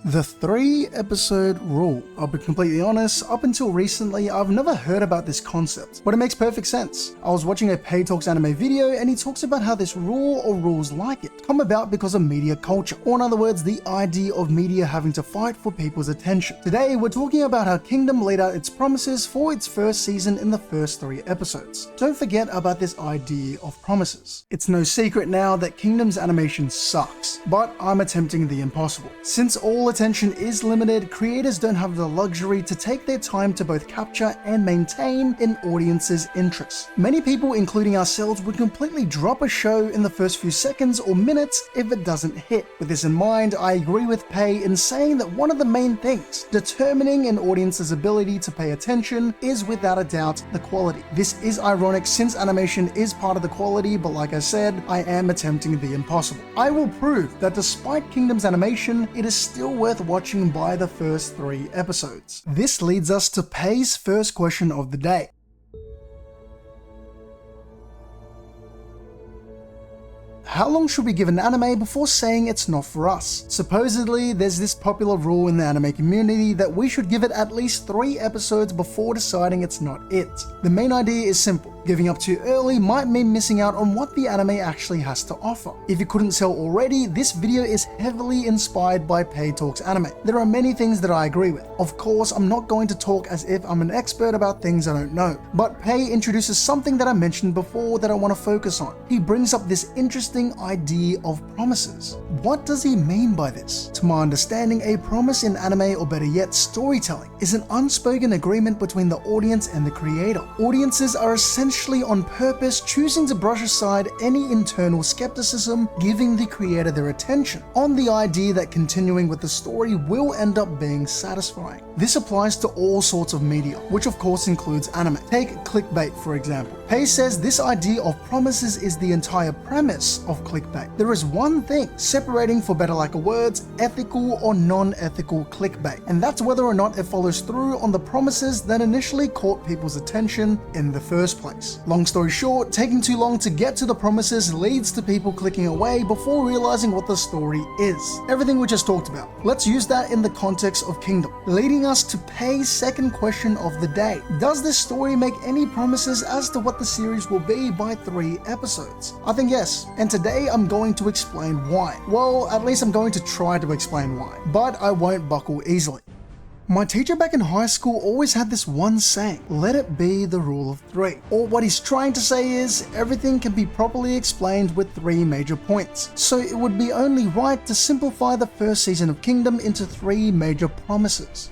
The 3-episode rule. I'll be completely honest, up until recently I've never heard about this concept, but it makes perfect sense. I was watching a Pei Talks anime video and he talks about how this rule or rules like it come about because of media culture, or in other words the idea of media having to fight for people's attention. Today we're talking about how Kingdom laid out its promises for its first season in the first 3 episodes. Don't forget about this idea of promises. It's no secret now that Kingdom's animation sucks, but I'm attempting the impossible. Since all attention is limited, creators don't have the luxury to take their time to both capture and maintain an audience's interest. Many people, including ourselves, would completely drop a show in the first few seconds or minutes if it doesn't hit. With this in mind, I agree with Pei in saying that one of the main things determining an audience's ability to pay attention is without a doubt the quality. This is ironic since animation is part of the quality, but like I said, I am attempting the impossible. I will prove that despite Kingdom's animation, it is still worth watching by the first 3 episodes. This leads us to Pei's first question of the day. How long should we give an anime before saying it's not for us? Supposedly, there's this popular rule in the anime community that we should give it at least 3 episodes before deciding it's not it. The main idea is simple. Giving up too early might mean missing out on what the anime actually has to offer. If you couldn't tell already, this video is heavily inspired by Pei Talks anime. There are many things that I agree with. Of course, I'm not going to talk as if I'm an expert about things I don't know, but Pei introduces something that I mentioned before that I want to focus on. He brings up this interesting idea of promises. What does he mean by this? To my understanding, a promise in anime, or better yet storytelling, is an unspoken agreement between the audience and the creator. Audiences are essentially on purpose choosing to brush aside any internal skepticism, giving the creator their attention on the idea that continuing with the story will end up being satisfying. This applies to all sorts of media, which of course includes anime. Take clickbait for example. Pei says this idea of promises is the entire premise of clickbait. There is one thing separating, for better lack of words, ethical or non-ethical clickbait, and that's whether or not it follows through on the promises that initially caught people's attention in the first place. Long story short, taking too long to get to the promises leads to people clicking away before realizing what the story is. Everything we just talked about. Let's use that in the context of Kingdom, leading us to Pei's second question of the day. Does this story make any promises as to what the series will be by 3 episodes? I think yes, and today I'm going to explain why. Well, at least I'm going to try to explain why, but I won't buckle easily. My teacher back in high school always had this one saying, let it be the rule of 3. Or what he's trying to say is, everything can be properly explained with 3 major points. So it would be only right to simplify the first season of Kingdom into 3 major promises.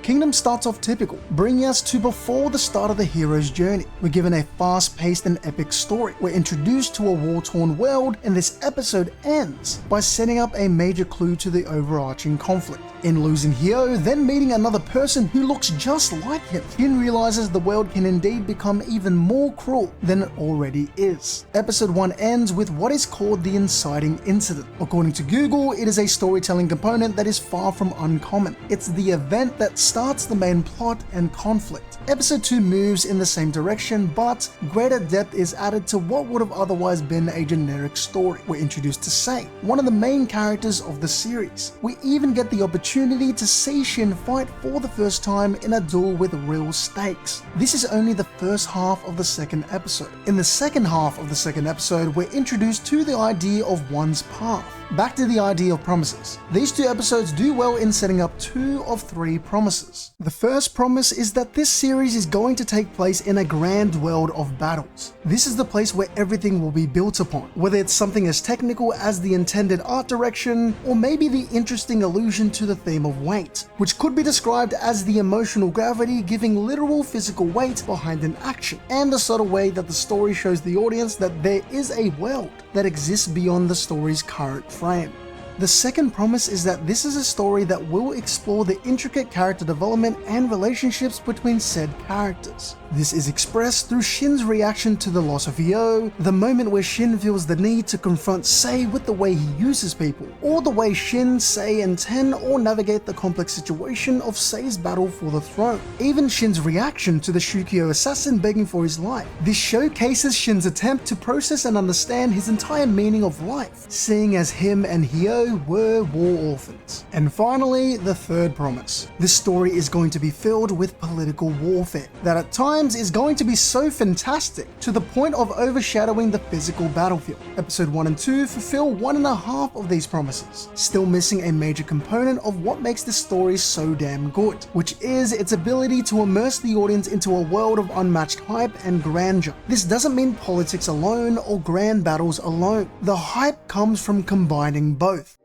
Kingdom starts off typical, bringing us to before the start of the hero's journey. We're given a fast-paced and epic story. We're introduced to a war-torn world, and this episode ends by setting up a major clue to the overarching conflict. In losing Hyo, then meeting another person who looks just like him, Hyun realizes the world can indeed become even more cruel than it already is. Episode 1 ends with what is called the inciting incident. According to Google, it is a storytelling component that is far from uncommon. It's the event that starts the main plot and conflict. Episode 2 moves in the same direction, but greater depth is added to what would have otherwise been a generic story. We're introduced to Sei, one of the main characters of the series. We even get the opportunity to see Shin fight for the first time in a duel with real stakes. This is only the first half of the second episode. In the second half of the second episode, we're introduced to the idea of one's path. Back to the idea of promises. These 2 episodes do well in setting up 2 of 3 promises. The first promise is that this series is going to take place in a grand world of battles. This is the place where everything will be built upon, whether it's something as technical as the intended art direction, or maybe the interesting allusion to the theme of weight, which could be described as the emotional gravity giving literal physical weight behind an action, and the subtle way that the story shows the audience that there is a world that exists beyond the story's current frame. The second promise is that this is a story that will explore the intricate character development and relationships between said characters. This is expressed through Shin's reaction to the loss of Hyo, the moment where Shin feels the need to confront Sei with the way he uses people, or the way Shin, Sei, and Ten all navigate the complex situation of Sei's battle for the throne. Even Shin's reaction to the Shukyo assassin begging for his life. This showcases Shin's attempt to process and understand his entire meaning of life, seeing as him and Hyo were war orphans. And finally, the third promise. This story is going to be filled with political warfare that at times is going to be so fantastic to the point of overshadowing the physical battlefield. Episode 1 and 2 fulfill 1.5 of these promises, still missing a major component of what makes this story so damn good, which is its ability to immerse the audience into a world of unmatched hype and grandeur. This doesn't mean politics alone or grand battles alone. The hype comes from combining both.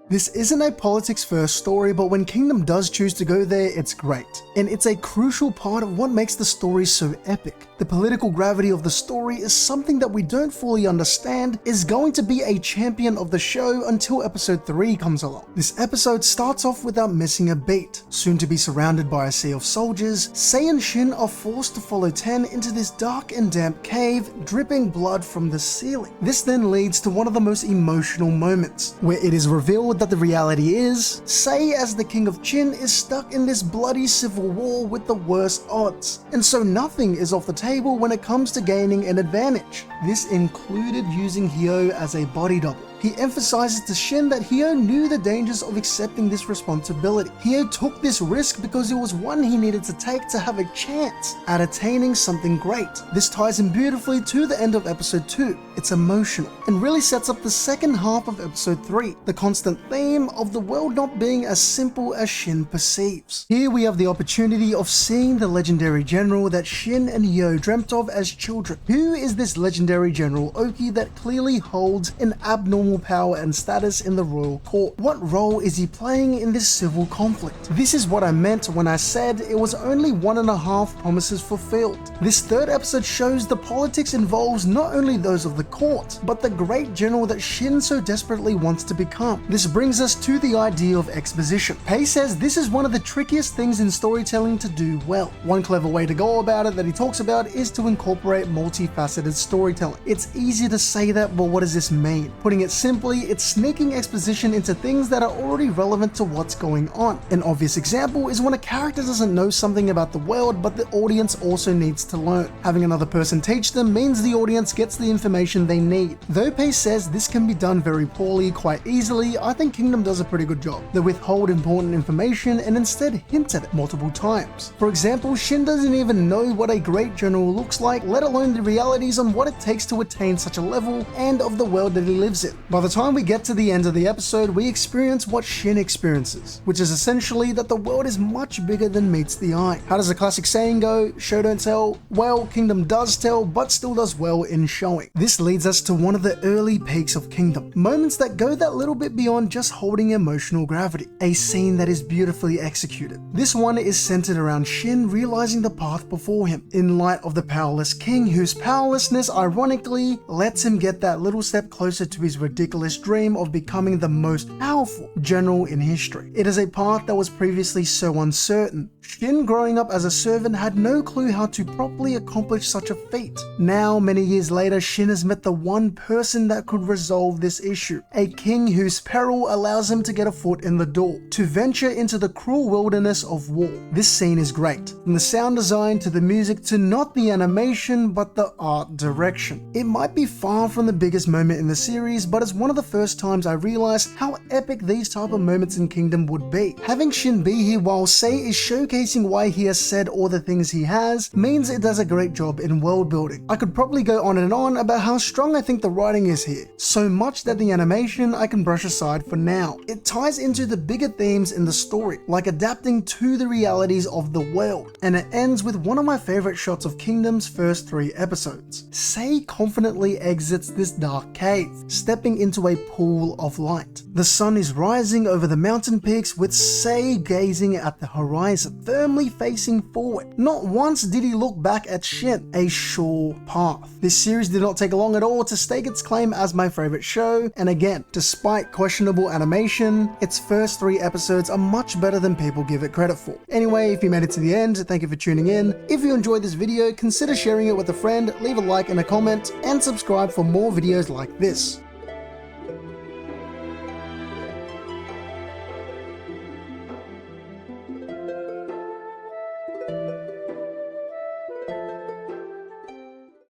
This isn't a politics first story, but when Kingdom does choose to go there, it's great. And it's a crucial part of what makes the story so epic. The political gravity of the story is something that we don't fully understand is going to be a champion of the show until episode 3 comes along. This episode starts off without missing a beat. Soon to be surrounded by a sea of soldiers, Sei and Shin are forced to follow Ten into this dark and damp cave, dripping blood from the ceiling. This then leads to one of the most emotional moments, where it is revealed that the reality is, Sei as the King of Qin is stuck in this bloody civil war with the worst odds, and so nothing is off the table when it comes to gaining an advantage. This included using Hyo as a body double. He emphasizes to Shin that Hyo knew the dangers of accepting this responsibility. Hyo took this risk because it was one he needed to take to have a chance at attaining something great. This ties in beautifully to the end of episode 2. It's emotional and really sets up the second half of episode 3, the constant theme of the world not being as simple as Shin perceives. Here we have the opportunity of seeing the legendary general that Shin and Hyo dreamt of as children. Who is this legendary General Oki that clearly holds an abnormal power and status in the royal court? What role is he playing in this civil conflict? This is what I meant when I said it was only 1.5 promises fulfilled. This third episode shows the politics involves not only those of the court, but the great general that Shin so desperately wants to become. This brings us to the idea of exposition. Pei says this is one of the trickiest things in storytelling to do well. One clever way to go about it that he talks about is to incorporate multifaceted storytelling. It's easy to say that, but what does this mean? Putting it simply, it's sneaking exposition into things that are already relevant to what's going on. An obvious example is when a character doesn't know something about the world, but the audience also needs to learn. Having another person teach them means the audience gets the information they need. Though Pei says this can be done very poorly quite easily, I think Kingdom does a pretty good job. They withhold important information and instead hint at it multiple times. For example, Shin doesn't even know what a great general looks like, let alone the realities on what it takes to attain such a level and of the world that he lives in. By the time we get to the end of the episode, we experience what Shin experiences, which is essentially that the world is much bigger than meets the eye. How does the classic saying go? Show don't tell? Well, Kingdom does tell, but still does well in showing. This leads us to one of the early peaks of Kingdom, moments that go that little bit beyond just holding emotional gravity, a scene that is beautifully executed. This one is centered around Shin realizing the path before him, in light of the powerless king whose powerlessness ironically lets him get that little step closer to his ridiculous dream of becoming the most powerful general in history. It is a path that was previously so uncertain. Shin, growing up as a servant, had no clue how to properly accomplish such a feat. Now, many years later, Shin has met the one person that could resolve this issue, a king whose peril allows him to get a foot in the door, to venture into the cruel wilderness of war. This scene is great, from the sound design to the music to not the animation but the art direction. It might be far from the biggest moment in the series, but it's one of the first times I realized how epic these type of moments in Kingdom would be. Having Shin be here while Sei is showcasing why he has said all the things he has means it does a great job in world building. I could probably go on and on about how strong I think the writing is here, so much that the animation I can brush aside for now. It ties into the bigger themes in the story, like adapting to the realities of the world, and it ends with one of my favorite shots of Kingdom's first 3 episodes. Sei confidently exits this dark cave, stepping falling into a pool of light. The sun is rising over the mountain peaks with Sei gazing at the horizon, firmly facing forward. Not once did he look back at Shin, a sure path. This series did not take long at all to stake its claim as my favorite show, and again, despite questionable animation, its first 3 episodes are much better than people give it credit for. Anyway, if you made it to the end, thank you for tuning in. If you enjoyed this video, consider sharing it with a friend, leave a like and a comment, and subscribe for more videos like this.